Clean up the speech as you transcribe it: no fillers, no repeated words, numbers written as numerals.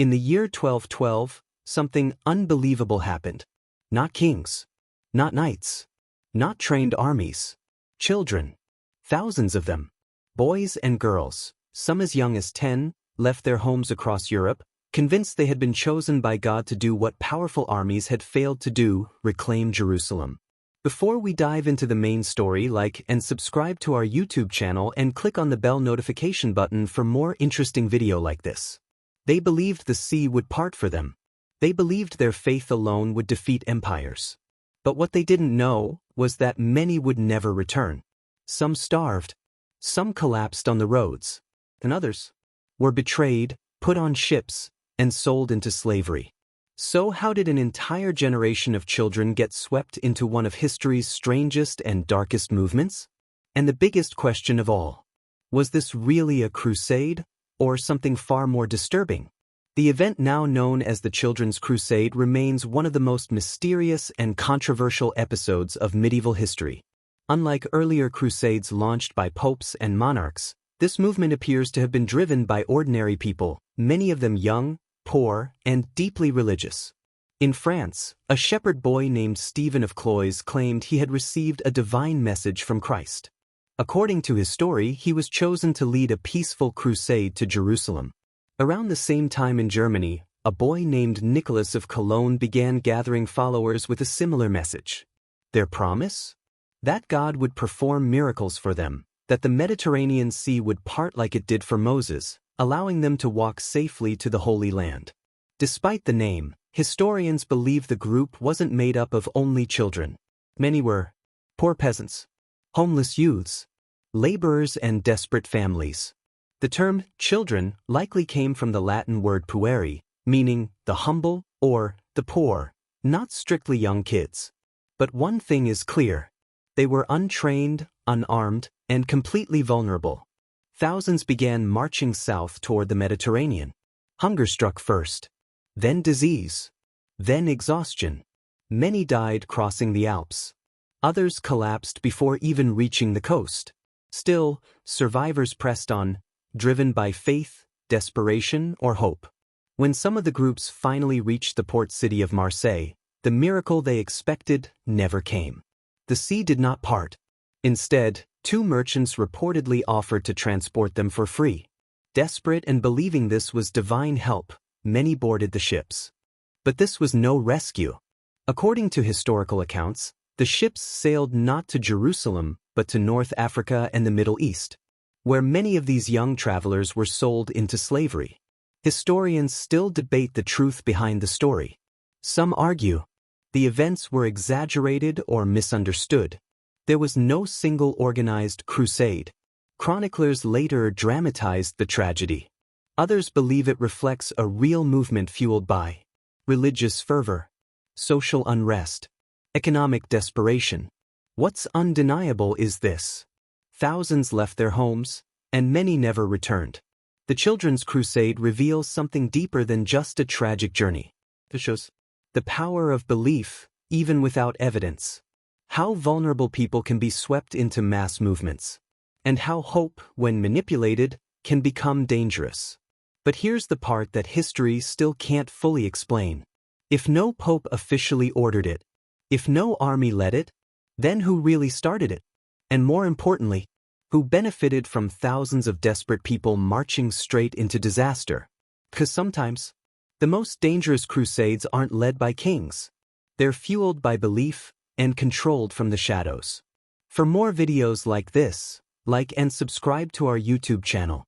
In the year 1212, something unbelievable happened. Not kings. Not knights. Not trained armies. Children. Thousands of them. Boys and girls, some as young as 10, left their homes across Europe, convinced they had been chosen by God to do what powerful armies had failed to do, reclaim Jerusalem. Before we dive into the main story, like and subscribe to our YouTube channel and click on the bell notification button for more interesting video like this. They believed the sea would part for them. They believed their faith alone would defeat empires. But what they didn't know was that many would never return. Some starved. Some collapsed on the roads. And others were betrayed, put on ships, and sold into slavery. So how did an entire generation of children get swept into one of history's strangest and darkest movements? And the biggest question of all, was this really a crusade, or something far more disturbing? The event now known as the Children's Crusade remains one of the most mysterious and controversial episodes of medieval history. Unlike earlier crusades launched by popes and monarchs, this movement appears to have been driven by ordinary people, many of them young, poor, and deeply religious. In France, a shepherd boy named Stephen of Cloyes claimed he had received a divine message from Christ. According to his story, he was chosen to lead a peaceful crusade to Jerusalem. Around the same time in Germany, a boy named Nicholas of Cologne began gathering followers with a similar message. Their promise? That God would perform miracles for them, that the Mediterranean Sea would part like it did for Moses, allowing them to walk safely to the Holy Land. Despite the name, historians believe the group wasn't made up of only children. Many were poor peasants, homeless youths, laborers, and desperate families. The term children likely came from the Latin word pueri, meaning the humble or the poor, not strictly young kids. But one thing is clear. They were untrained, unarmed, and completely vulnerable. Thousands began marching south toward the Mediterranean. Hunger struck first, then disease, then exhaustion. Many died crossing the Alps. Others collapsed before even reaching the coast. Still, survivors pressed on, driven by faith, desperation, or hope. When some of the groups finally reached the port city of Marseille, the miracle they expected never came. The sea did not part. Instead, two merchants reportedly offered to transport them for free. Desperate and believing this was divine help, many boarded the ships. But this was no rescue. According to historical accounts, the ships sailed not to Jerusalem but to North Africa and the Middle East, where many of these young travelers were sold into slavery. Historians still debate the truth behind the story. Some argue the events were exaggerated or misunderstood. There was no single organized crusade. Chroniclers later dramatized the tragedy. Others believe it reflects a real movement fueled by religious fervor, social unrest, economic desperation. What's undeniable is this. Thousands left their homes, and many never returned. The Children's Crusade reveals something deeper than just a tragic journey. It shows the power of belief, even without evidence. How vulnerable people can be swept into mass movements. And how hope, when manipulated, can become dangerous. But here's the part that history still can't fully explain. If no pope officially ordered it, if no army led it, then who really started it? And more importantly, who benefited from thousands of desperate people marching straight into disaster? Because sometimes, the most dangerous crusades aren't led by kings. They're fueled by belief and controlled from the shadows. For more videos like this, like and subscribe to our YouTube channel.